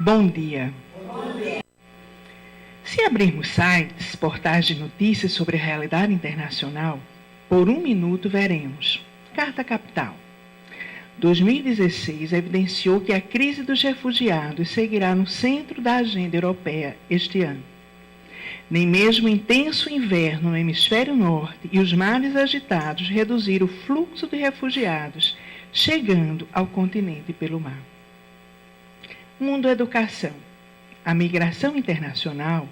Bom dia. Se abrirmos sites, portais de notícias sobre a realidade internacional, por um minuto veremos. Carta Capital. 2016 evidenciou que a crise dos refugiados seguirá no centro da agenda europeia este ano. Nem mesmo o intenso inverno no hemisfério norte e os mares agitados reduziram o fluxo de refugiados chegando ao continente pelo mar. Mundo Educação. A migração internacional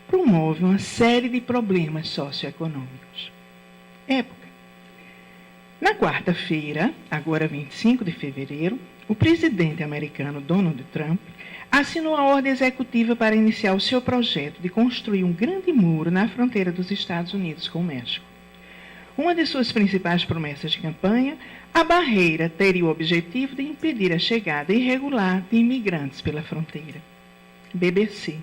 promove uma série de problemas socioeconômicos. Época. Na quarta-feira, agora 25 de fevereiro, o presidente americano Donald Trump assinou a ordem executiva para iniciar o seu projeto de construir um grande muro na fronteira dos Estados Unidos com o México. Uma de suas principais promessas de campanha, a barreira teria o objetivo de impedir a chegada irregular de imigrantes pela fronteira. BBC.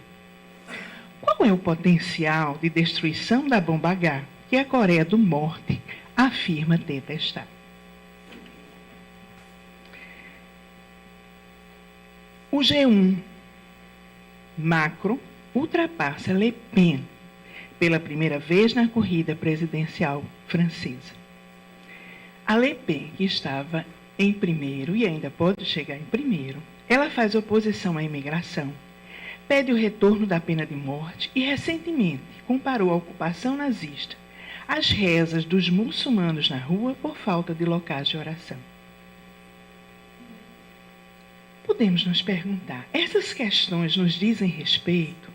Qual é o potencial de destruição da bomba H que a Coreia do Norte afirma ter testado? O G1 Macron ultrapassa Le Pen pela primeira vez na corrida presidencial francesa. A Le Pen, que estava em primeiro e ainda pode chegar em primeiro, ela faz oposição à imigração, pede o retorno da pena de morte e, recentemente, comparou a ocupação nazista às rezas dos muçulmanos na rua por falta de locais de oração. Podemos nos perguntar, essas questões nos dizem respeito?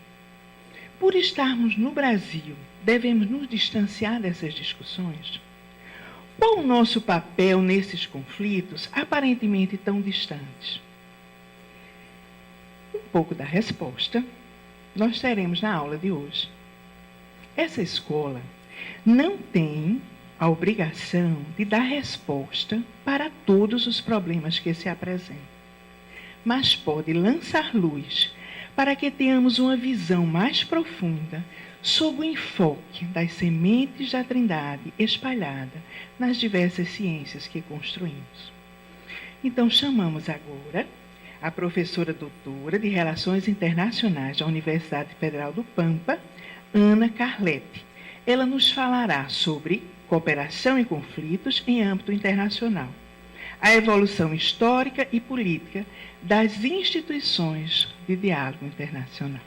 Por estarmos no Brasil, devemos nos distanciar dessas discussões? Qual o nosso papel nesses conflitos aparentemente tão distantes? Um pouco da resposta nós teremos na aula de hoje. Essa escola não tem a obrigação de dar resposta para todos os problemas que se apresentam, mas pode lançar luz para que tenhamos uma visão mais profunda sobre o enfoque das sementes da Trindade espalhada nas diversas ciências que construímos. Então, chamamos agora a professora doutora de Relações Internacionais da Universidade Federal do Pampa, Ana Carletti. Ela nos falará sobre cooperação e conflitos em âmbito internacional, a evolução histórica e política das instituições de diálogo internacional.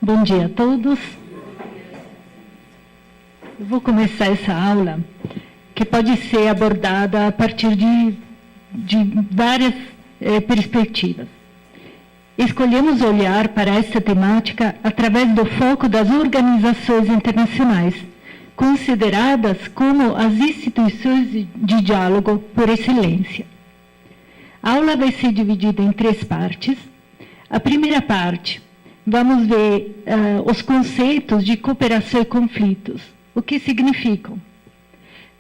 Bom dia a todos. Eu vou começar essa aula, que pode ser abordada a partir de várias perspectivas. Escolhemos olhar para essa temática através do foco das organizações internacionais, consideradas como as instituições de diálogo por excelência. A aula vai ser dividida em 3 partes. A primeira parte, vamos ver os conceitos de cooperação e conflitos, o que significam.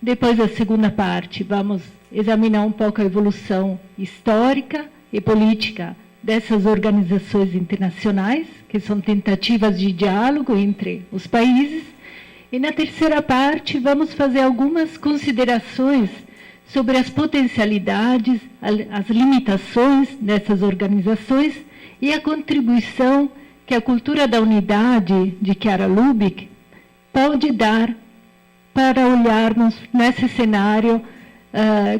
Depois, a segunda parte, vamos examinar um pouco a evolução histórica e política dessas organizações internacionais, que são tentativas de diálogo entre os países. E na terceira parte, vamos fazer algumas considerações sobre as potencialidades, as limitações dessas organizações e a contribuição que a cultura da unidade de Chiara Lubich pode dar para olharmos nesse cenário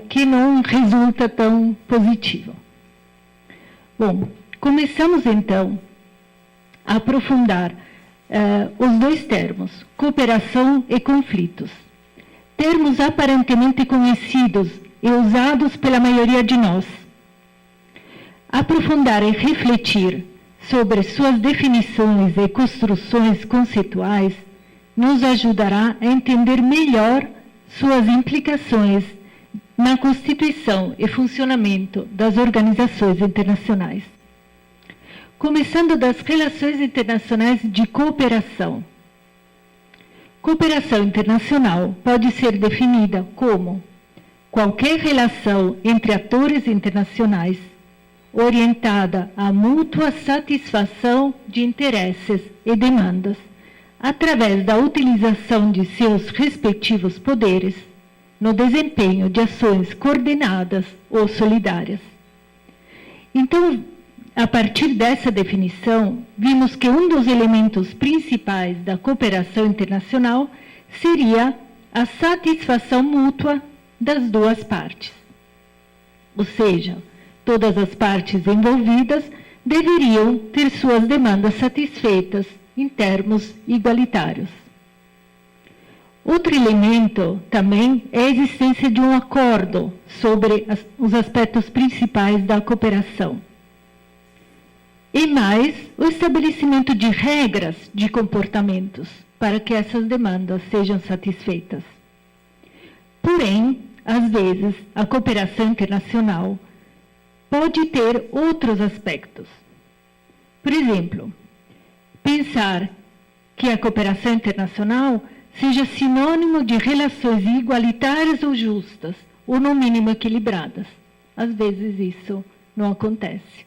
que não resulta tão positivo. Bom, começamos então a aprofundar os 2 termos, cooperação e conflitos. Termos aparentemente conhecidos e usados pela maioria de nós. Aprofundar e refletir sobre suas definições e construções conceituais nos ajudará a entender melhor suas implicações na constituição e funcionamento das organizações internacionais. Começando das relações internacionais de cooperação. Cooperação internacional pode ser definida como qualquer relação entre atores internacionais orientada à mútua satisfação de interesses e demandas, através da utilização de seus respectivos poderes no desempenho de ações coordenadas ou solidárias. Então, a partir dessa definição, vimos que um dos elementos principais da cooperação internacional seria a satisfação mútua das duas partes. Ou seja, todas as partes envolvidas deveriam ter suas demandas satisfeitas em termos igualitários. Outro elemento também é a existência de um acordo sobre os aspectos principais da cooperação. E mais, o estabelecimento de regras de comportamentos para que essas demandas sejam satisfeitas. Porém, às vezes, a cooperação internacional pode ter outros aspectos. Por exemplo, pensar que a cooperação internacional seja sinônimo de relações igualitárias ou justas, ou no mínimo equilibradas. Às vezes isso não acontece.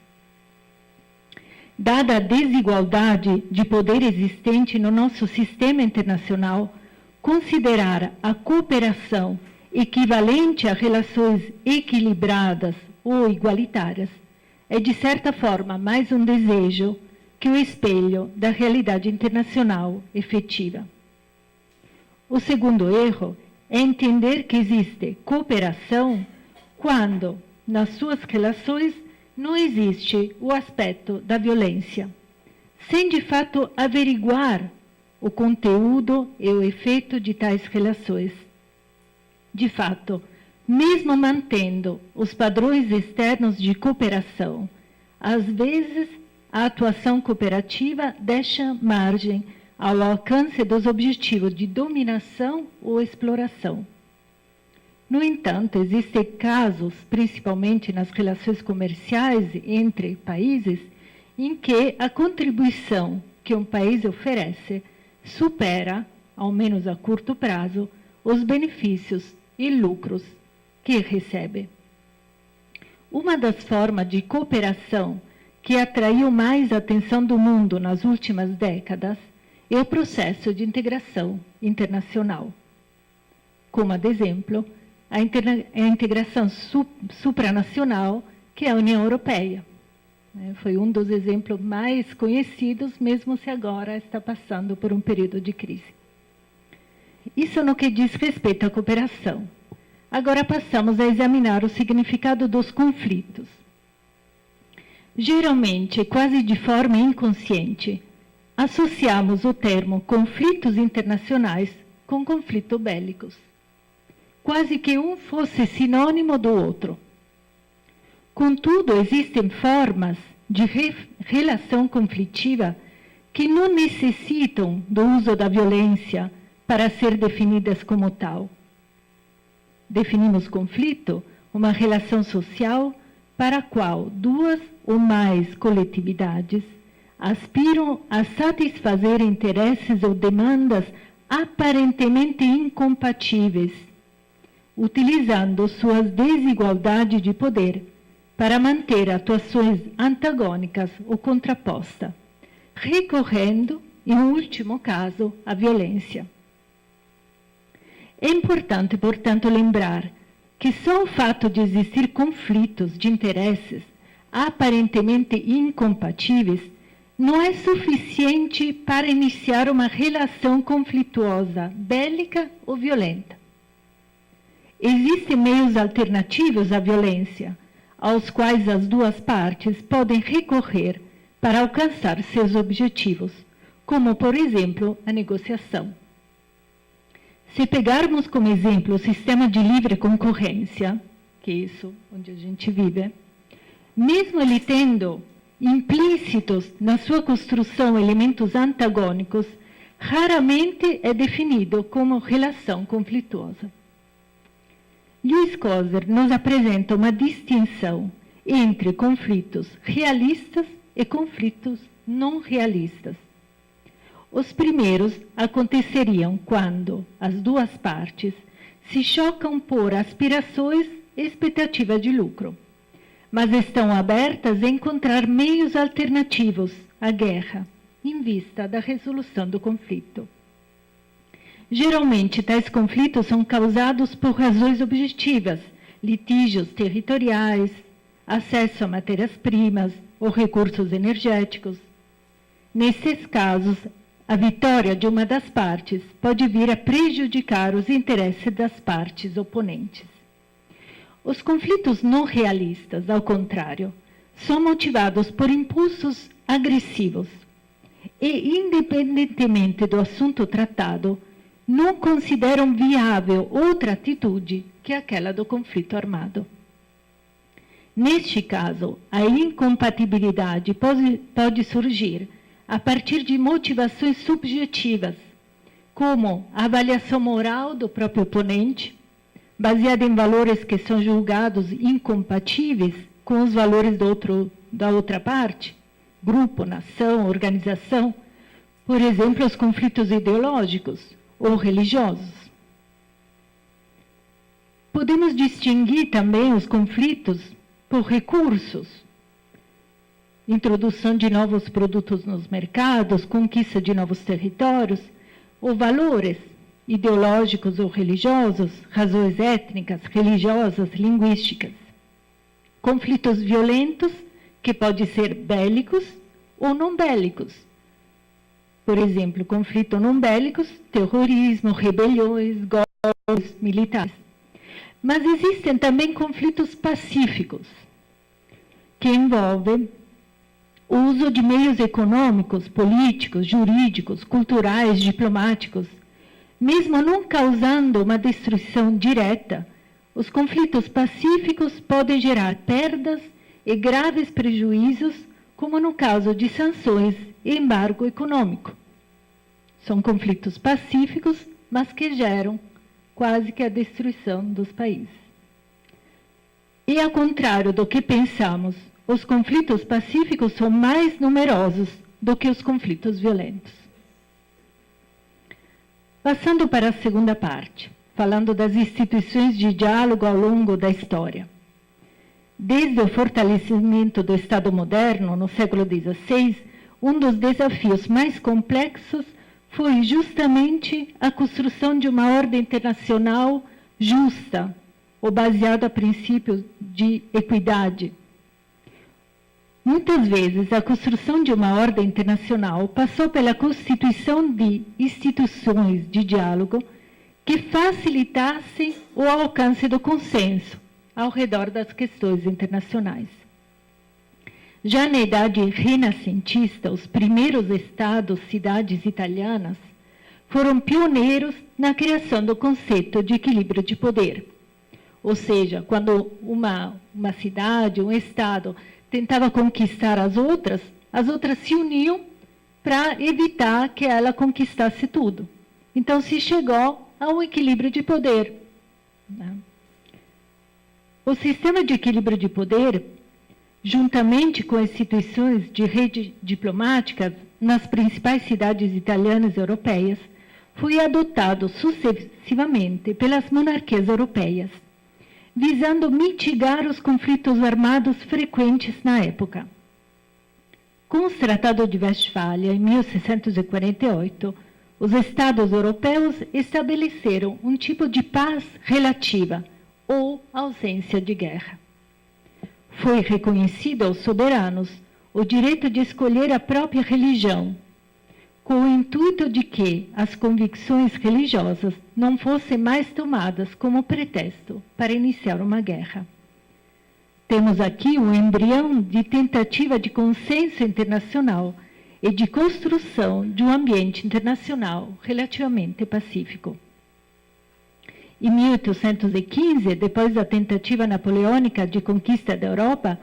Dada a desigualdade de poder existente no nosso sistema internacional, considerar a cooperação equivalente a relações equilibradas ou igualitárias é, de certa forma, mais um desejo que o espelho da realidade internacional efetiva. O segundo erro é entender que existe cooperação quando, nas suas relações, não existe o aspecto da violência, sem de fato averiguar o conteúdo e o efeito de tais relações. De fato, mesmo mantendo os padrões externos de cooperação, às vezes a atuação cooperativa deixa margem ao alcance dos objetivos de dominação ou exploração. No entanto, existem casos, principalmente nas relações comerciais entre países, em que a contribuição que um país oferece supera, ao menos a curto prazo, os benefícios e lucros que recebe. Uma das formas de cooperação que atraiu mais a atenção do mundo nas últimas décadas é o processo de integração internacional. Como, de exemplo, a integração supranacional, que é a União Europeia. Foi um dos exemplos mais conhecidos, mesmo se agora está passando por um período de crise. Isso no que diz respeito à cooperação. Agora passamos a examinar o significado dos conflitos. Geralmente, quase de forma inconsciente, associamos o termo conflitos internacionais com conflitos bélicos, quase que um fosse sinônimo do outro. Contudo, existem formas de relação conflitiva que não necessitam do uso da violência para ser definidas como tal. Definimos conflito uma relação social para a qual duas ou mais coletividades aspiram a satisfazer interesses ou demandas aparentemente incompatíveis, utilizando suas desigualdades de poder para manter atuações antagônicas ou contrapostas, recorrendo, em último caso, à violência. É importante, portanto, lembrar que só o fato de existir conflitos de interesses aparentemente incompatíveis não é suficiente para iniciar uma relação conflituosa, bélica ou violenta. Existem meios alternativos à violência, aos quais as duas partes podem recorrer para alcançar seus objetivos, como, por exemplo, a negociação. Se pegarmos como exemplo o sistema de livre concorrência, que é isso onde a gente vive, mesmo ele tendo implícitos na sua construção elementos antagônicos, raramente é definido como relação conflituosa. Lewis Coser nos apresenta uma distinção entre conflitos realistas e conflitos não realistas. Os primeiros aconteceriam quando as duas partes se chocam por aspirações e expectativa de lucro, mas estão abertas a encontrar meios alternativos à guerra, em vista da resolução do conflito. Geralmente, tais conflitos são causados por razões objetivas, litígios territoriais, acesso a matérias-primas ou recursos energéticos. Nesses casos, a vitória de uma das partes pode vir a prejudicar os interesses das partes oponentes. Os conflitos não realistas, ao contrário, são motivados por impulsos agressivos e, independentemente do assunto tratado, não consideram viável outra atitude que aquela do conflito armado. Neste caso, a incompatibilidade pode surgir a partir de motivações subjetivas, como a avaliação moral do próprio oponente, baseada em valores que são julgados incompatíveis com os valores da outra parte, grupo, nação, organização, por exemplo, os conflitos ideológicos ou religiosos. Podemos distinguir também os conflitos por recursos, introdução de novos produtos nos mercados, conquista de novos territórios, ou valores ideológicos ou religiosos, razões étnicas, religiosas, linguísticas. Conflitos violentos, que podem ser bélicos ou não bélicos. Por exemplo, conflitos não bélicos, terrorismo, rebeliões, golpes militares. Mas existem também conflitos pacíficos, que envolvem o uso de meios econômicos, políticos, jurídicos, culturais, diplomáticos. Mesmo não causando uma destruição direta, os conflitos pacíficos podem gerar perdas e graves prejuízos, como no caso de sanções e embargo econômico. São conflitos pacíficos, mas que geram quase que a destruição dos países. E ao contrário do que pensamos, os conflitos pacíficos são mais numerosos do que os conflitos violentos. Passando para a segunda parte, falando das instituições de diálogo ao longo da história. Desde o fortalecimento do Estado moderno, no século XVI, um dos desafios mais complexos foi justamente a construção de uma ordem internacional justa, ou baseada a princípios de equidade. Muitas vezes, a construção de uma ordem internacional passou pela constituição de instituições de diálogo que facilitassem o alcance do consenso ao redor das questões internacionais. Já na idade renascentista, os primeiros estados-cidades italianas foram pioneiros na criação do conceito de equilíbrio de poder. Ou seja, quando uma cidade, um estado, tentava conquistar as outras se uniam para evitar que ela conquistasse tudo. Então, se chegou a um equilíbrio de poder. O sistema de equilíbrio de poder, juntamente com instituições de rede diplomática nas principais cidades italianas e europeias, foi adotado sucessivamente pelas monarquias europeias, visando mitigar os conflitos armados frequentes na época. Com o Tratado de Westfália, em 1648, os Estados europeus estabeleceram um tipo de paz relativa ou ausência de guerra. Foi reconhecido aos soberanos o direito de escolher a própria religião, com o intuito de que as convicções religiosas não fossem mais tomadas como pretexto para iniciar uma guerra. Temos aqui um embrião de tentativa de consenso internacional e de construção de um ambiente internacional relativamente pacífico. Em 1815, depois da tentativa napoleônica de conquista da Europa,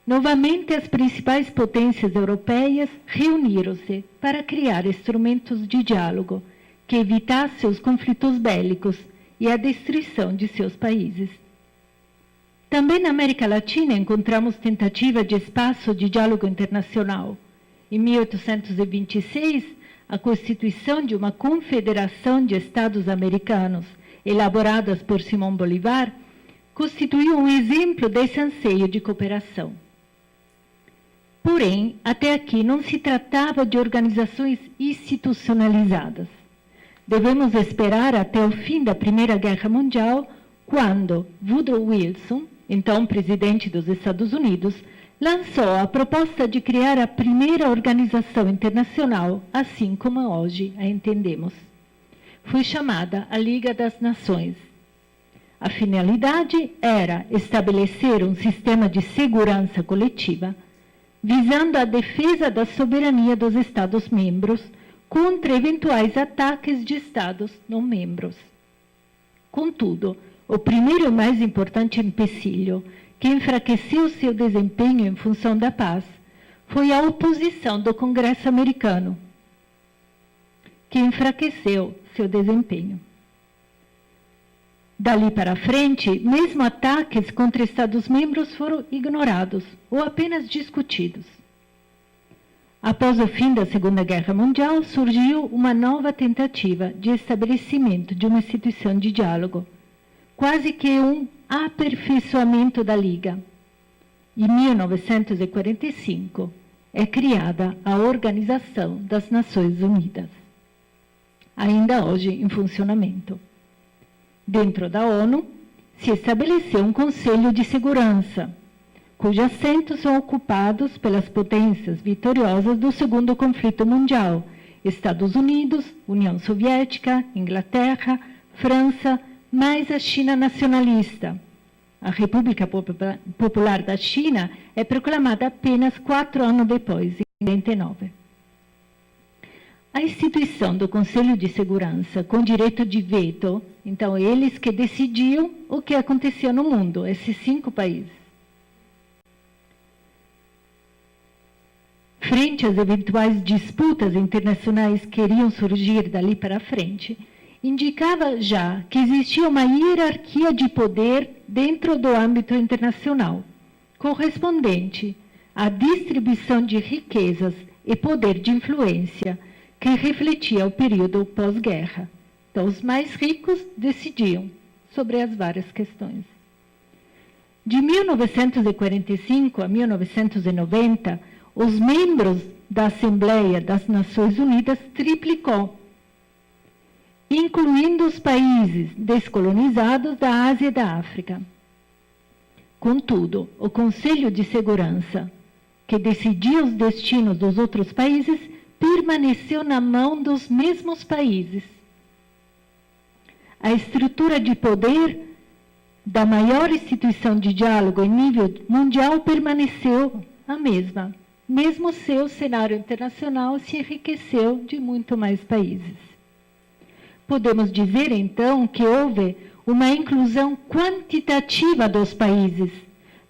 novamente as principais potências europeias reuniram-se para criar instrumentos de diálogo que evitassem os conflitos bélicos e a destruição de seus países. Também na América Latina encontramos tentativa de espaço de diálogo internacional. Em 1826, a constituição de uma confederação de Estados americanos, elaboradas por Simão Bolívar, constituiu um exemplo desse anseio de cooperação. Porém, até aqui não se tratava de organizações institucionalizadas. Devemos esperar até o fim da Primeira Guerra Mundial, quando Woodrow Wilson, então presidente dos Estados Unidos, lançou a proposta de criar a primeira organização internacional, assim como hoje a entendemos. Foi chamada a Liga das Nações. A finalidade era estabelecer um sistema de segurança coletiva, visando a defesa da soberania dos Estados-membros contra eventuais ataques de Estados não membros. Contudo, o primeiro e mais importante empecilho que enfraqueceu seu desempenho em função da paz foi a oposição do Congresso americano, que enfraqueceu seu desempenho. Dali para frente, mesmo ataques contra Estados-membros foram ignorados ou apenas discutidos. Após o fim da Segunda Guerra Mundial, surgiu uma nova tentativa de estabelecimento de uma instituição de diálogo, quase que um aperfeiçoamento da Liga. Em 1945, é criada a Organização das Nações Unidas, ainda hoje em funcionamento. Dentro da ONU, se estabeleceu um Conselho de Segurança, cujos assentos são ocupados pelas potências vitoriosas do Segundo Conflito Mundial, Estados Unidos, União Soviética, Inglaterra, França, mais a China nacionalista. A República Popular da China é proclamada apenas 4 anos depois, em 1949. A instituição do Conselho de Segurança, com direito de veto, então eles que decidiam o que acontecia no mundo, esses 5 países. Frente às eventuais disputas internacionais que iriam surgir dali para frente, indicava já que existia uma hierarquia de poder dentro do âmbito internacional, correspondente à distribuição de riquezas e poder de influência que refletia o período pós-guerra. Então, os mais ricos decidiam sobre as várias questões. De 1945 a 1990, os membros da Assembleia das Nações Unidas triplicou, incluindo os países descolonizados da Ásia e da África. Contudo, o Conselho de Segurança, que decidia os destinos dos outros países, permaneceu na mão dos mesmos países. A estrutura de poder da maior instituição de diálogo em nível mundial permaneceu a mesma, mesmo seu cenário internacional se enriqueceu de muito mais países. Podemos dizer, então, que houve uma inclusão quantitativa dos países,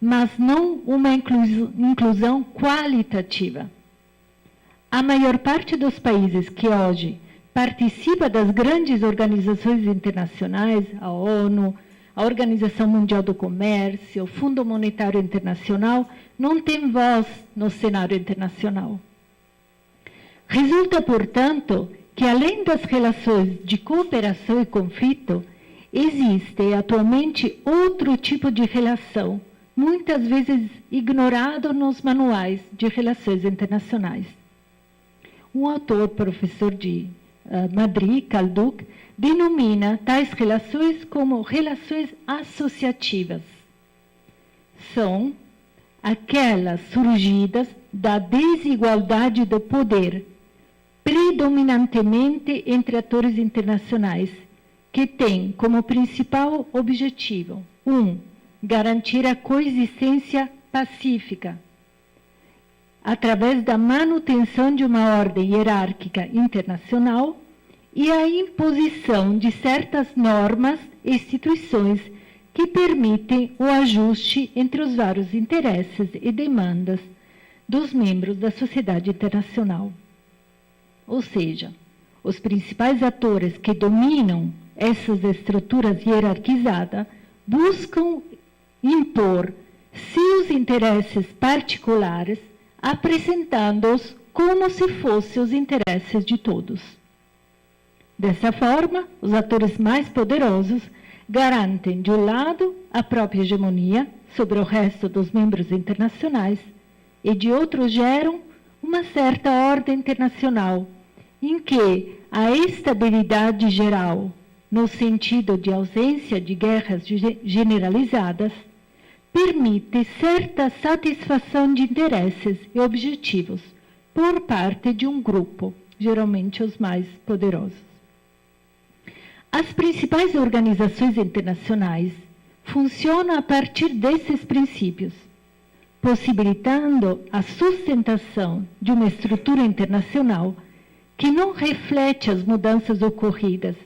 mas não uma inclusão qualitativa. A maior parte dos países que hoje participa das grandes organizações internacionais, a ONU, a Organização Mundial do Comércio, o Fundo Monetário Internacional, não tem voz no cenário internacional. Resulta, portanto, que além das relações de cooperação e conflito, existe atualmente outro tipo de relação, muitas vezes ignorado nos manuais de relações internacionais. Um autor, professor de Madrid, Calduc, denomina tais relações como relações associativas. São aquelas surgidas da desigualdade do poder, predominantemente entre atores internacionais, que têm como principal objetivo, 1. Garantir a coexistência pacífica, através da manutenção de uma ordem hierárquica internacional e a imposição de certas normas e instituições que permitem o ajuste entre os vários interesses e demandas dos membros da sociedade internacional. Ou seja, os principais atores que dominam essas estruturas hierarquizadas buscam impor seus interesses particulares, apresentando-os como se fossem os interesses de todos. Dessa forma, os atores mais poderosos garantem, de um lado, a própria hegemonia sobre o resto dos membros internacionais e de outros geram uma certa ordem internacional, em que a estabilidade geral, no sentido de ausência de guerras generalizadas, permite certa satisfação de interesses e objetivos por parte de um grupo, geralmente os mais poderosos. As principais organizações internacionais funcionam a partir desses princípios, possibilitando a sustentação de uma estrutura internacional que não reflete as mudanças ocorridas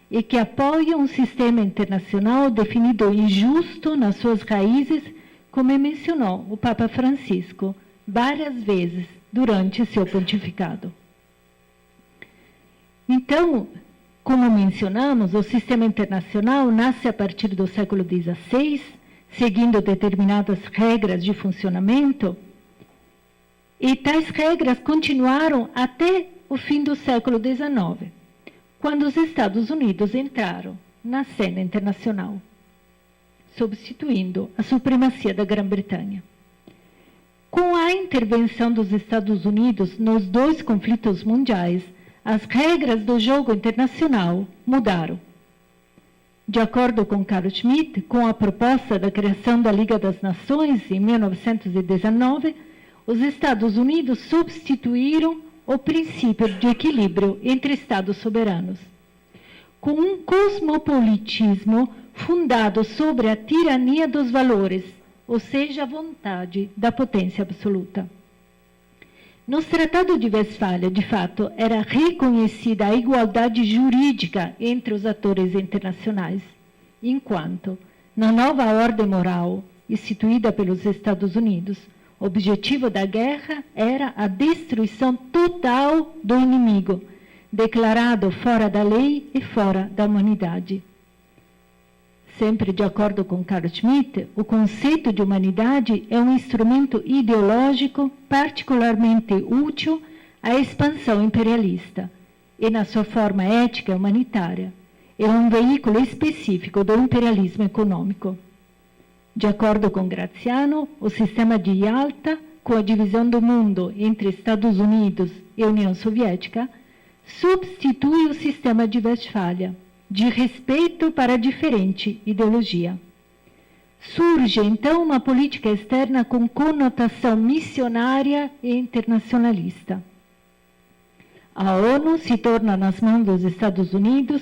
e que apoia um sistema internacional definido injusto nas suas raízes, como mencionou o Papa Francisco várias vezes durante seu pontificado. Então, como mencionamos, o sistema internacional nasce a partir do século XVI, seguindo determinadas regras de funcionamento, e tais regras continuaram até o fim do século XIX, quando os Estados Unidos entraram na cena internacional, substituindo a supremacia da Grã-Bretanha. Com a intervenção dos Estados Unidos nos dois conflitos mundiais, as regras do jogo internacional mudaram. De acordo com Carl Schmitt, com a proposta da criação da Liga das Nações em 1919, os Estados Unidos substituíram o princípio de equilíbrio entre Estados soberanos, com um cosmopolitismo fundado sobre a tirania dos valores, ou seja, a vontade da potência absoluta. Nos Tratados de Westfália, de fato, era reconhecida a igualdade jurídica entre os atores internacionais, enquanto, na nova ordem moral instituída pelos Estados Unidos, o objetivo da guerra era a destruição total do inimigo, declarado fora da lei e fora da humanidade. Sempre de acordo com Carl Schmitt, o conceito de humanidade é um instrumento ideológico particularmente útil à expansão imperialista e, na sua forma ética e humanitária, é um veículo específico do imperialismo econômico. De acordo com Graziano, o sistema de Yalta, com a divisão do mundo entre Estados Unidos e União Soviética, substitui o sistema de Westfália, de respeito para diferente ideologia. Surge, então, uma política externa com conotação missionária e internacionalista. A ONU se torna nas mãos dos Estados Unidos,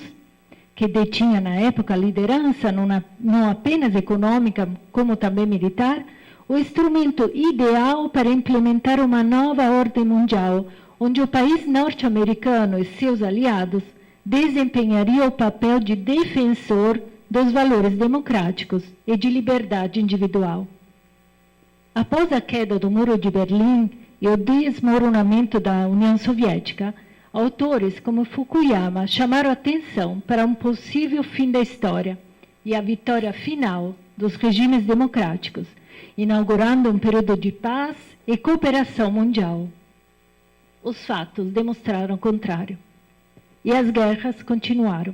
que detinha na época a liderança, não apenas econômica, como também militar, o instrumento ideal para implementar uma nova ordem mundial, onde o país norte-americano e seus aliados desempenharia o papel de defensor dos valores democráticos e de liberdade individual. Após a queda do Muro de Berlim e o desmoronamento da União Soviética, autores como Fukuyama chamaram atenção para um possível fim da história e a vitória final dos regimes democráticos, inaugurando um período de paz e cooperação mundial. Os fatos demonstraram o contrário. E as guerras continuaram.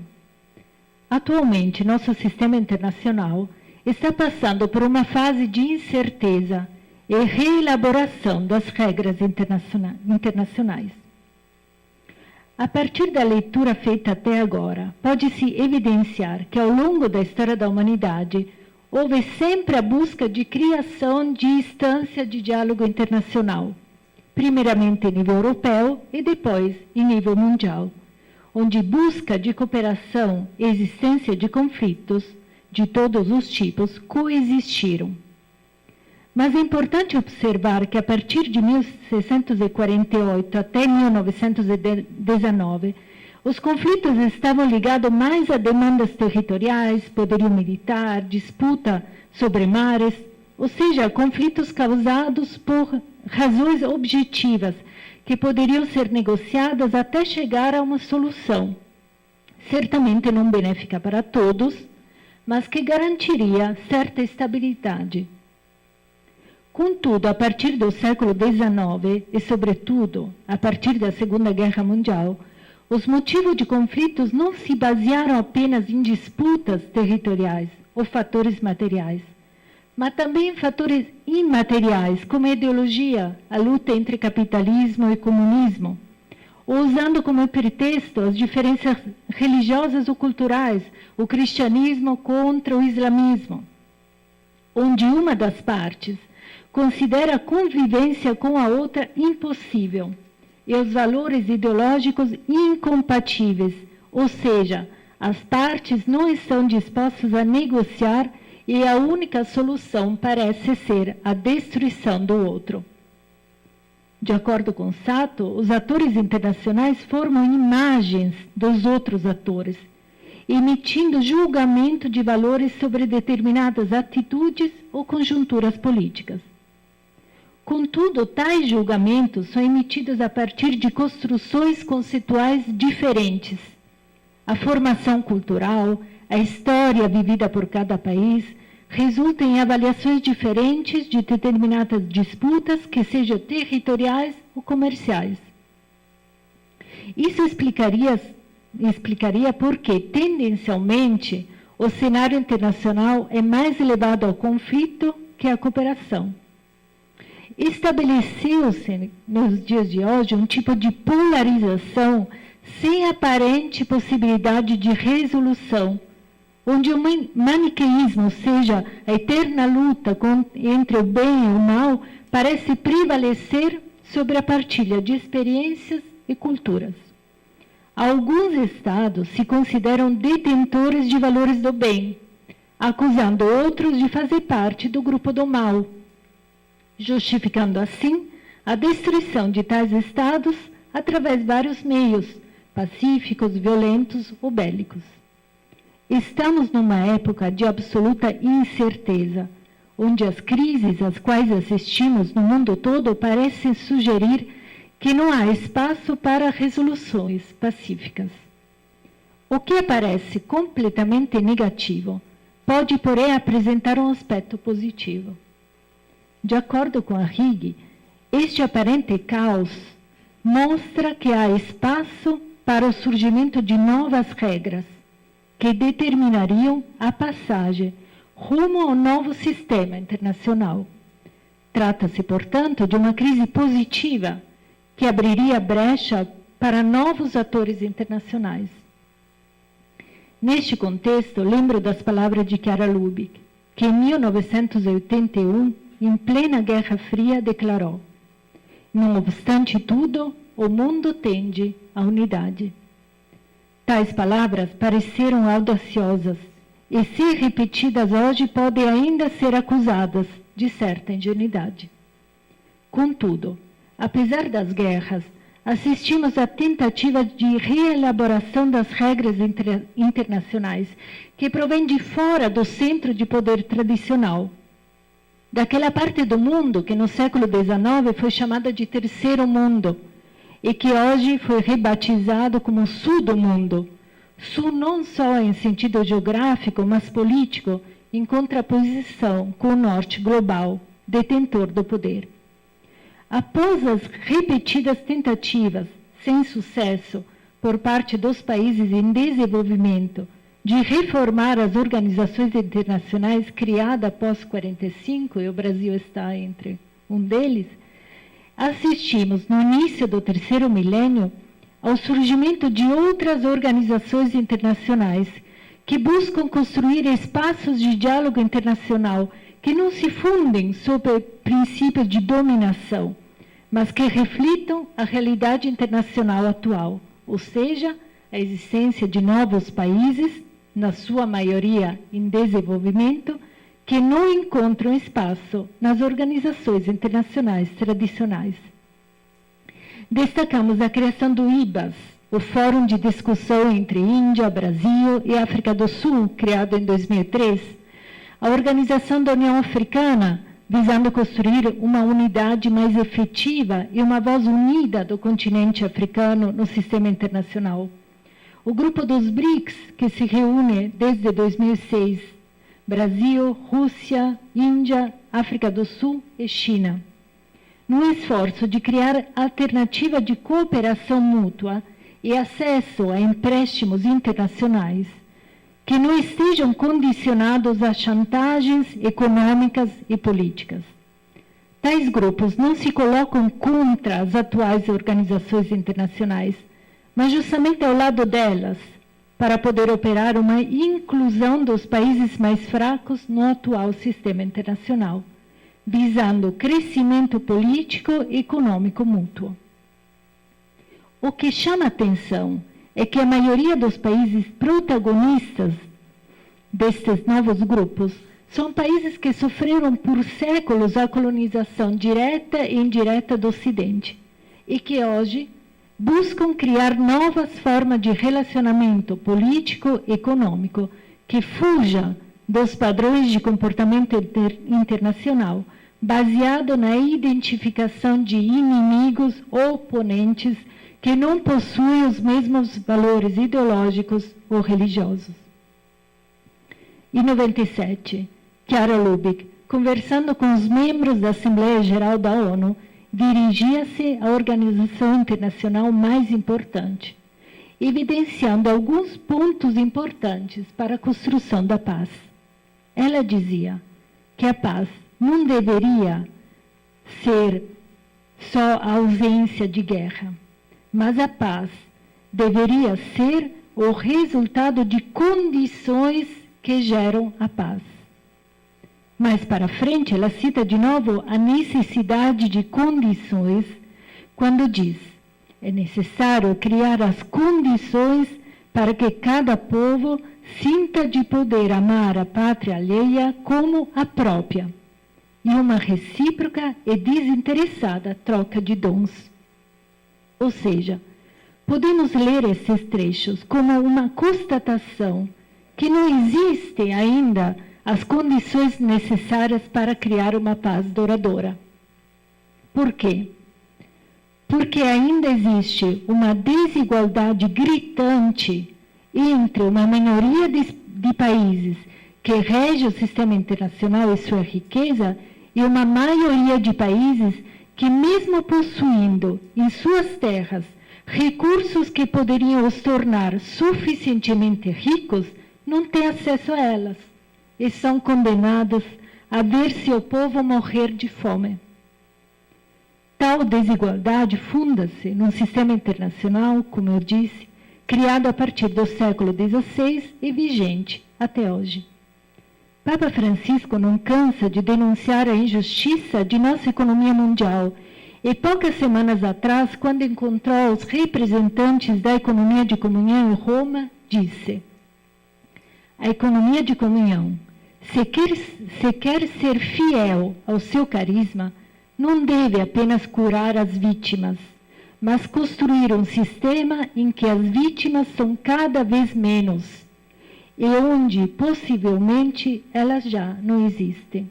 Atualmente, nosso sistema internacional está passando por uma fase de incerteza e reelaboração das regras internacionais. A partir da leitura feita até agora, pode-se evidenciar que ao longo da história da humanidade, houve sempre a busca de criação de instância de diálogo internacional, primeiramente em nível europeu e depois em nível mundial, onde busca de cooperação e existência de conflitos de todos os tipos coexistiram. Mas é importante observar que a partir de 1648 até 1919, os conflitos estavam ligados mais a demandas territoriais, poderio militar, disputa sobre mares, ou seja, conflitos causados por razões objetivas, que poderiam ser negociadas até chegar a uma solução, certamente não benéfica para todos, mas que garantiria certa estabilidade. Contudo, a partir do século XIX, e sobretudo a partir da Segunda Guerra Mundial, os motivos de conflitos não se basearam apenas em disputas territoriais ou fatores materiais. mas também fatores imateriais, como a ideologia, a luta entre capitalismo e comunismo, ou usando como pretexto as diferenças religiosas ou culturais, o cristianismo contra o islamismo, onde uma das partes considera a convivência com a outra impossível e os valores ideológicos incompatíveis, ou seja, as partes não estão dispostas a negociar e a única solução parece ser a destruição do outro. De acordo com Sato, os atores internacionais formam imagens dos outros atores, emitindo julgamento de valores sobre determinadas atitudes ou conjunturas políticas. Contudo, tais julgamentos são emitidos a partir de construções conceituais diferentes. A formação cultural, a história vivida por cada país, resultam em avaliações diferentes de determinadas disputas, que sejam territoriais ou comerciais. Isso explicaria por que, tendencialmente, o cenário internacional é mais elevado ao conflito que à cooperação. Estabeleceu-se, nos dias de hoje, um tipo de polarização sem aparente possibilidade de resolução, onde o maniqueísmo, ou seja, a eterna luta entre o bem e o mal, parece prevalecer sobre a partilha de experiências e culturas. Alguns estados se consideram detentores de valores do bem, acusando outros de fazer parte do grupo do mal, justificando assim a destruição de tais estados através de vários meios, pacíficos, violentos ou bélicos. Estamos numa época de absoluta incerteza, onde as crises às quais assistimos no mundo todo parecem sugerir que não há espaço para resoluções pacíficas. O que aparece completamente negativo pode, porém, apresentar um aspecto positivo. De acordo com a Rigg, este aparente caos mostra que há espaço para o surgimento de novas regras que determinariam a passagem rumo ao novo sistema internacional. Trata-se, portanto, de uma crise positiva que abriria brecha para novos atores internacionais. Neste contexto, lembro das palavras de Chiara Lubich, que em 1981, em plena Guerra Fria, declarou: "Não obstante tudo, o mundo tende à unidade." Tais palavras pareceram audaciosas e, se repetidas hoje, podem ainda ser acusadas de certa ingenuidade. Contudo, apesar das guerras, assistimos à tentativa de reelaboração das regras internacionais que provém de fora do centro de poder tradicional, daquela parte do mundo que no século XIX foi chamada de Terceiro Mundo e que hoje foi rebatizado como Sul do Mundo. Sul não só em sentido geográfico, mas político, em contraposição com o Norte global, detentor do poder. Após as repetidas tentativas, sem sucesso, por parte dos países em desenvolvimento, de reformar as organizações internacionais criadas após 1945, e o Brasil está entre um deles, assistimos, no início do terceiro milênio, ao surgimento de outras organizações internacionais que buscam construir espaços de diálogo internacional que não se fundem sob princípios de dominação, mas que reflitam a realidade internacional atual, ou seja, a existência de novos países, na sua maioria em desenvolvimento, que não encontram espaço nas organizações internacionais tradicionais. Destacamos a criação do IBAS, o Fórum de Discussão entre Índia, Brasil e África do Sul, criado em 2003, a Organização da União Africana, visando construir uma unidade mais efetiva e uma voz unida do continente africano no sistema internacional. O grupo dos BRICS, que se reúne desde 2006, Brasil, Rússia, Índia, África do Sul e China, no esforço de criar alternativa de cooperação mútua e acesso a empréstimos internacionais que não estejam condicionados a chantagens econômicas e políticas. Tais grupos não se colocam contra as atuais organizações internacionais, mas justamente ao lado delas, para poder operar uma inclusão dos países mais fracos no atual sistema internacional, visando crescimento político e econômico mútuo. O que chama atenção é que a maioria dos países protagonistas destes novos grupos são países que sofreram por séculos a colonização direta e indireta do Ocidente e que hoje buscam criar novas formas de relacionamento político e econômico que fuja dos padrões de comportamento internacional, baseado na identificação de inimigos ou oponentes que não possuem os mesmos valores ideológicos ou religiosos. Em 97, Chiara Lubich, conversando com os membros da Assembleia Geral da ONU, dirigia-se à organização internacional mais importante, evidenciando alguns pontos importantes para a construção da paz. Ela dizia que a paz não deveria ser só a ausência de guerra, mas a paz deveria ser o resultado de condições que geram a paz. Mais para frente, ela cita de novo a necessidade de condições, quando diz: é necessário criar as condições para que cada povo sinta de poder amar a pátria alheia como a própria, e uma recíproca e desinteressada troca de dons. Ou seja, podemos ler esses trechos como uma constatação que não existem ainda as condições necessárias para criar uma paz duradoura. Por quê? Porque ainda existe uma desigualdade gritante entre uma minoria de países que rege o sistema internacional e sua riqueza e uma maioria de países que, mesmo possuindo em suas terras recursos que poderiam os tornar suficientemente ricos, não têm acesso a elas e são condenados a ver seu povo morrer de fome. Tal desigualdade funda-se num sistema internacional, como eu disse, criado a partir do século XVI e vigente até hoje. Papa Francisco não cansa de denunciar a injustiça de nossa economia mundial e poucas semanas atrás, quando encontrou os representantes da economia de comunhão em Roma, disse: a economia de comunhão, se quer ser fiel ao seu carisma, não deve apenas curar as vítimas, mas construir um sistema em que as vítimas são cada vez menos e onde, possivelmente, elas já não existem.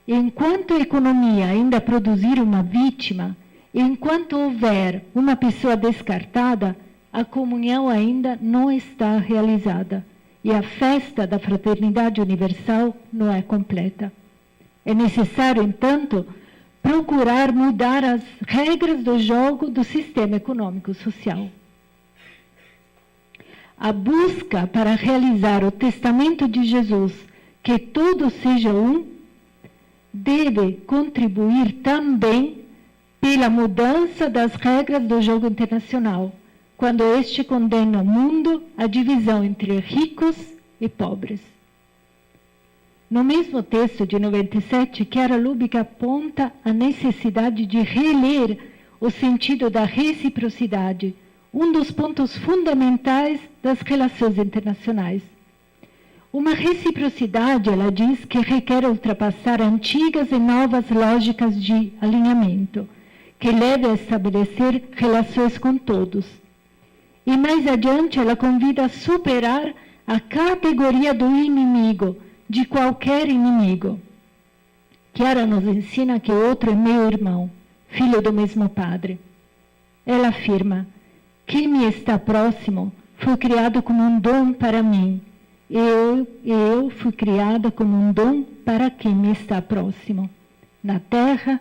Enquanto a economia ainda produzir uma vítima, enquanto houver uma pessoa descartada, a comunhão ainda não está realizada e a festa da fraternidade universal não é completa. É necessário, entanto, procurar mudar as regras do jogo do sistema econômico-social. A busca para realizar o testamento de Jesus, que todos sejam um, deve contribuir também pela mudança das regras do jogo internacional, quando este condena o mundo à divisão entre ricos e pobres. No mesmo texto de 97, Chiara Lubich aponta a necessidade de reler o sentido da reciprocidade, um dos pontos fundamentais das relações internacionais. Uma reciprocidade, ela diz, que requer ultrapassar antigas e novas lógicas de alinhamento, que leve a estabelecer relações com todos. E mais adiante, ela convida a superar a categoria do inimigo, de qualquer inimigo. Chiara nos ensina que o outro é meu irmão, filho do mesmo Padre. Ela afirma: quem me está próximo foi criado como um dom para mim. Eu fui criada como um dom para quem me está próximo. Na Terra,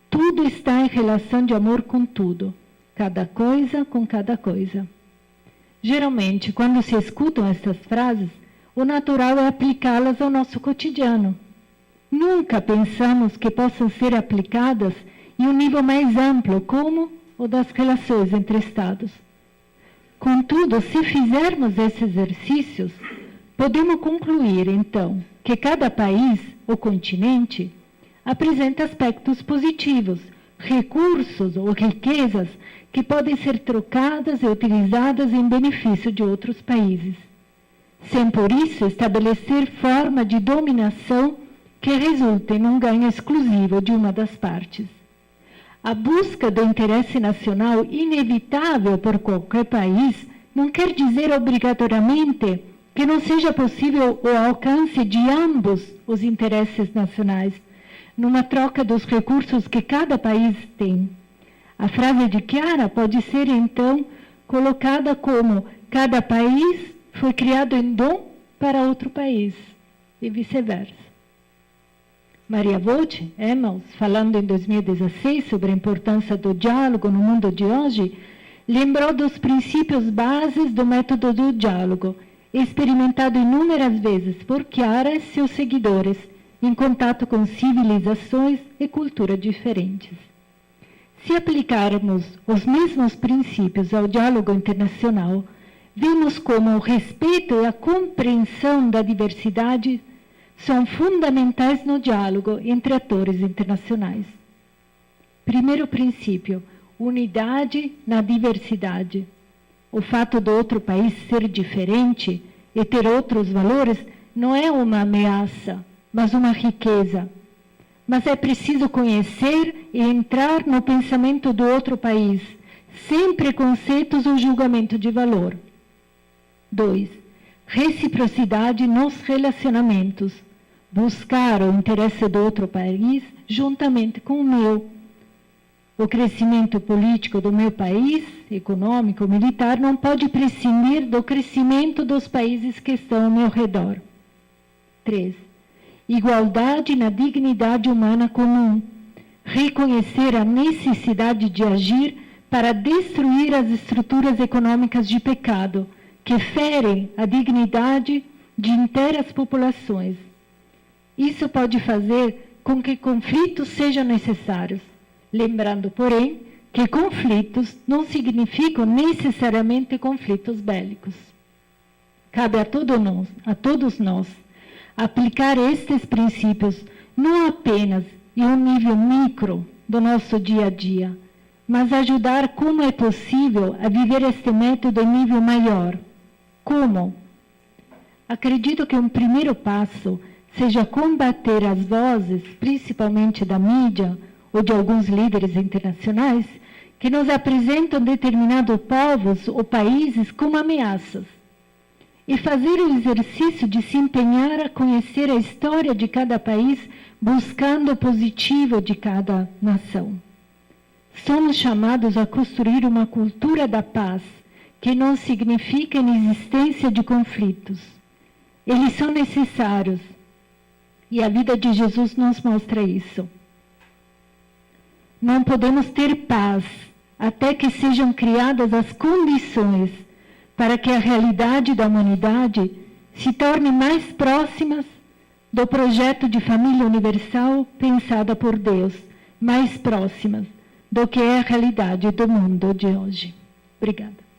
tudo está em relação de amor com tudo, cada coisa com cada coisa. Geralmente, quando se escutam estas frases, o natural é aplicá-las ao nosso cotidiano. Nunca pensamos que possam ser aplicadas em um nível mais amplo, como o das relações entre Estados. Contudo, se fizermos esses exercícios, podemos concluir, então, que cada país, ou continente, apresenta aspectos positivos, recursos ou riquezas que podem ser trocadas e utilizadas em benefício de outros países, sem por isso estabelecer forma de dominação que resulte num ganho exclusivo de uma das partes. A busca do interesse nacional inevitável por qualquer país não quer dizer obrigatoriamente que não seja possível o alcance de ambos os interesses nacionais, numa troca dos recursos que cada país tem. A frase de Chiara pode ser, então, colocada como: cada país foi criado em dom para outro país, e vice-versa. Maria Vogt, Emmons, falando em 2016 sobre a importância do diálogo no mundo de hoje, lembrou dos princípios bases do método do diálogo, experimentado inúmeras vezes por Chiara e seus seguidores, em contato com civilizações e culturas diferentes. Se aplicarmos os mesmos princípios ao diálogo internacional, vemos como o respeito e a compreensão da diversidade são fundamentais no diálogo entre atores internacionais. Primeiro princípio: unidade na diversidade. O fato do outro país ser diferente e ter outros valores não é uma ameaça, mas uma riqueza. Mas é preciso conhecer e entrar no pensamento do outro país, sem preconceitos ou julgamento de valor. 2. Reciprocidade nos relacionamentos. Buscar o interesse do outro país juntamente com o meu. O crescimento político do meu país, econômico, militar, não pode prescindir do crescimento dos países que estão ao meu redor. 3. Igualdade na dignidade humana comum. Reconhecer a necessidade de agir para destruir as estruturas econômicas de pecado, que ferem a dignidade de inteiras populações. Isso pode fazer com que conflitos sejam necessários, lembrando, porém, que conflitos não significam necessariamente conflitos bélicos. Cabe a todos nós aplicar estes princípios não apenas em um nível micro do nosso dia a dia, mas ajudar como é possível a viver este método em nível maior. Como? Acredito que um primeiro passo seja combater as vozes, principalmente da mídia ou de alguns líderes internacionais, que nos apresentam determinados povos ou países como ameaças, e fazer o exercício de se empenhar a conhecer a história de cada país, buscando o positivo de cada nação. Somos chamados a construir uma cultura da paz, que não significa a inexistência de conflitos. Eles são necessários, e a vida de Jesus nos mostra isso. Não podemos ter paz até que sejam criadas as condições para que a realidade da humanidade se torne mais próxima do projeto de família universal pensada por Deus, mais próximas do que é a realidade do mundo de hoje. Obrigada.